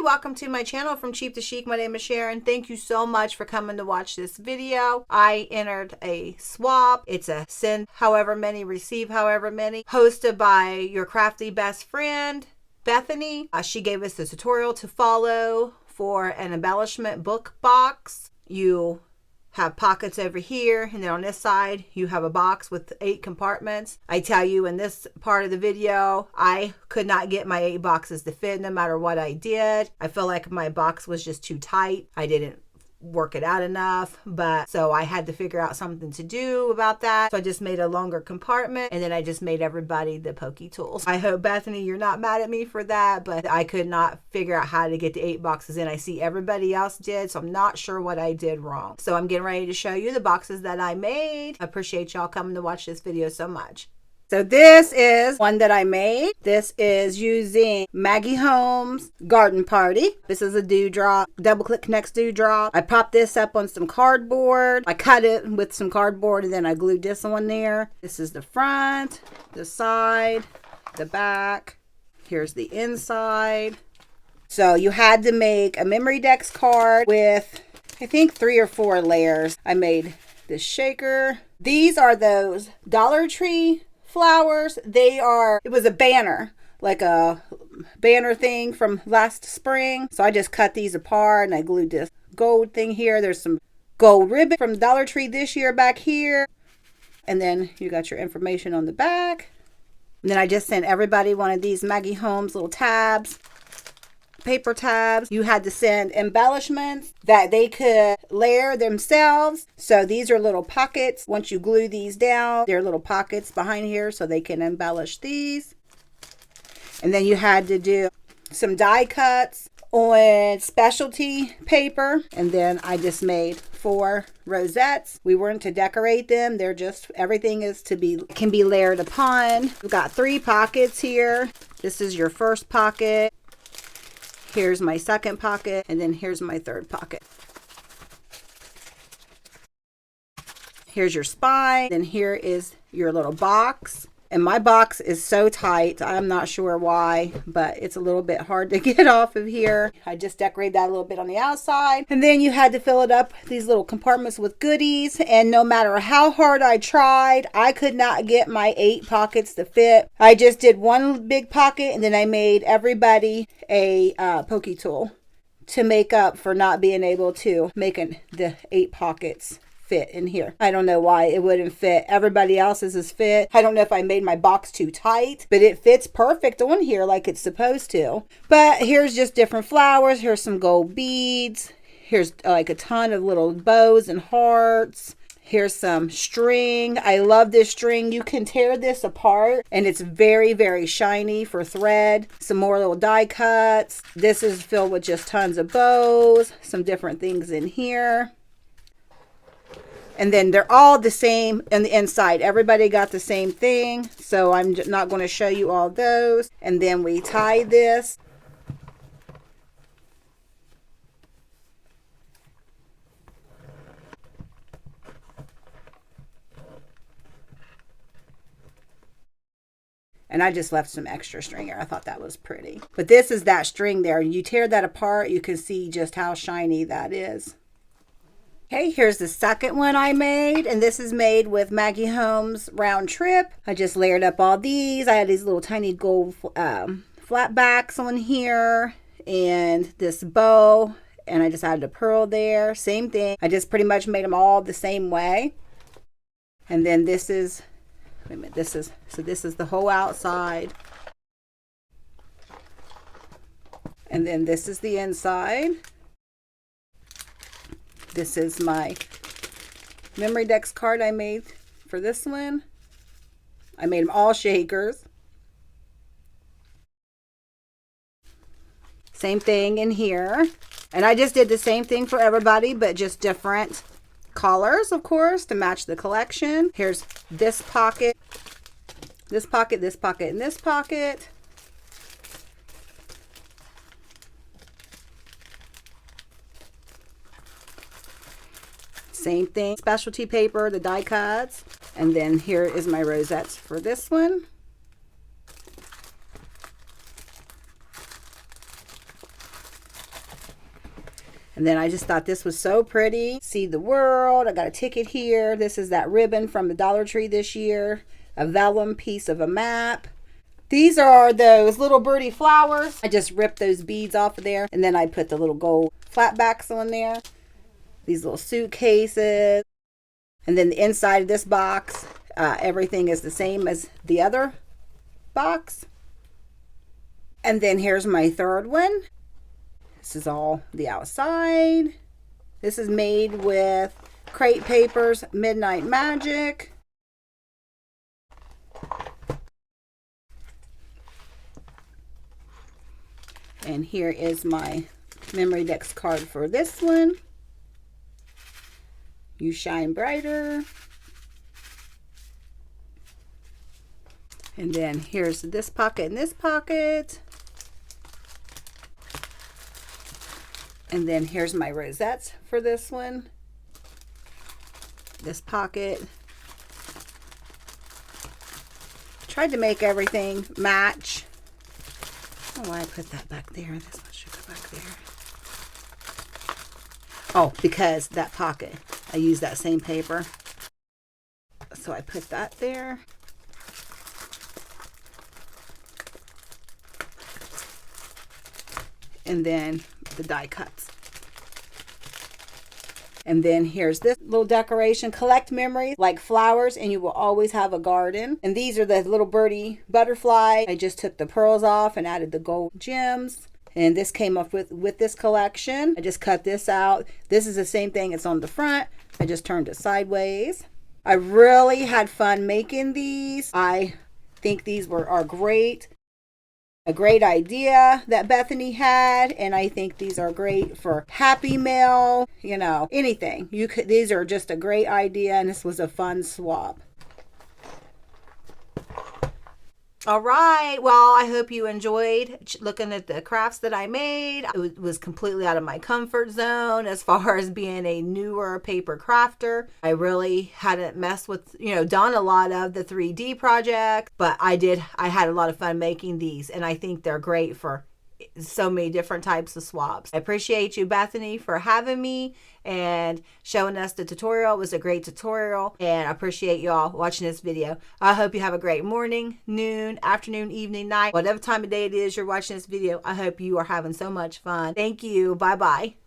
welcome to my channel From Cheap to Chic. My name is Sharon. Thank you so much for coming to watch this video. I entered a swap. It's a send however many, receive however many, hosted by your crafty best friend, Bethany. She gave us the tutorial to follow for an embellishment book box. You have pockets over here, and then on this side you have a box with 8 compartments. I tell you, in this part of the video, I could not get my 8 boxes to fit no matter what I did. I feel like my box was just too tight. I didn't work it out enough, but so I had to figure out something to do about that. So I just made a longer compartment, and then I just made everybody the pokey tools. I hope, Bethany, you're not mad at me for that, but I could not figure out how to get the 8 boxes in. I see everybody else did, so I'm not sure what I did wrong. So I'm getting ready to show you the boxes that I made. I appreciate y'all coming to watch this video so much. So this is one that I made. This is using Maggie Holmes Garden Party. This is a dewdrop, double click next dewdrop. I popped this up on some cardboard. I cut it with some cardboard, and then I glued this on there. This is the front, the side, the back. Here's the inside. So you had to make a memory dex card with, I think, 3 or 4 layers. I made this shaker. These are those Dollar Tree flowers. It was a banner, like a banner thing from last spring. So I just cut these apart and I glued this gold thing here. There's some gold ribbon from Dollar Tree this year back here. And then you got your information on the back. And then I just sent everybody one of these Maggie Holmes little tabs, paper tabs. You had to send embellishments that they could layer themselves. So these are little pockets. Once you glue these down, there are little pockets behind here so they can embellish these. And then you had to do some die cuts on specialty paper. And then I just made 4 rosettes. We weren't to decorate them. They're just, everything is can be layered upon. We've got 3 pockets here. This is your first pocket. Here's my second pocket, and then here's my third pocket. Here's your spine, then here is your little box. And my box is so tight, I'm not sure why, but it's a little bit hard to get off of here. I just decorated that a little bit on the outside. And then you had to fill it up, these little compartments, with goodies. And no matter how hard I tried, I could not get my 8 pockets to fit. I just did one big pocket, and then I made everybody a pokey tool to make up for not being able to make the 8 pockets fit in here. I don't know why it wouldn't fit. Everybody else's is fit. I don't know if I made my box too tight, but it fits perfect on here like it's supposed to. But here's just different flowers. Here's some gold beads. Here's like a ton of little bows and hearts. Here's some string. I love this string. You can tear this apart, and it's very, very shiny for thread. Some more little die cuts. This is filled with just tons of bows. Some different things in here. And then they're all the same on the inside. Everybody got the same thing. So I'm not going to show you all those. And then we tie this. And I just left some extra string here. I thought that was pretty. But this is that string there. You tear that apart, you can see just how shiny that is. Okay, here's the second one I made, and this is made with Maggie Holmes Round Trip. I just layered up all these. I had these little tiny gold flat backs on here, and this bow, and I just added a pearl there. Same thing. I just pretty much made them all the same way. And then this is, wait a minute, this is the whole outside. And then this is the inside. This is my memory dex card I made for this one. I made them all shakers. Same thing in here. And I just did the same thing for everybody, but just different colors, of course, to match the collection. Here's this pocket, this pocket, this pocket, and this pocket. Same thing, specialty paper, the die cuts. And then here is my rosettes for this one. And then I just thought this was so pretty. See the world. I got a ticket here. This is that ribbon from the Dollar Tree this year. A vellum piece of a map. These are those little birdie flowers. I just ripped those beads off of there. And then I put the little gold flatbacks on there. These little suitcases. And then the inside of this box, everything is the same as the other box. And then here's my third one. This is all the outside. This is made with Crate Paper's Midnight Magic. And here is my Memory Dex card for this one. You Shine Brighter. And then here's this pocket and this pocket. And then here's my rosettes for this one. This pocket. Tried to make everything match. I don't know why I put that back there. This one should go back there. Oh, because that pocket, I used that same paper. So I put that there. And then the die cuts. And then here's this little decoration. Collect memories like flowers and you will always have a garden. And these are the little birdie butterfly. I just took the pearls off and added the gold gems. And this came up with this collection. I just cut this out. This is the same thing. It's on the front. I just turned it sideways. I really had fun making these. I think these are great. A great idea that Bethany had, and I think these are great for Happy Mail, you know, anything. These are just a great idea, and this was a fun swap. All right, well, I hope you enjoyed looking at the crafts that I made. It was completely out of my comfort zone as far as being a newer paper crafter. I really hadn't messed with, done a lot of the 3D projects, but I had a lot of fun making these, and I think they're great for so many different types of swaps. I appreciate you, Bethany, for having me and showing us the tutorial. It was a great tutorial, and I appreciate you all watching this video. I hope you have a great morning, noon, afternoon, evening, night, whatever time of day it is you're watching this video. I hope you are having so much fun. Thank you. Bye-bye.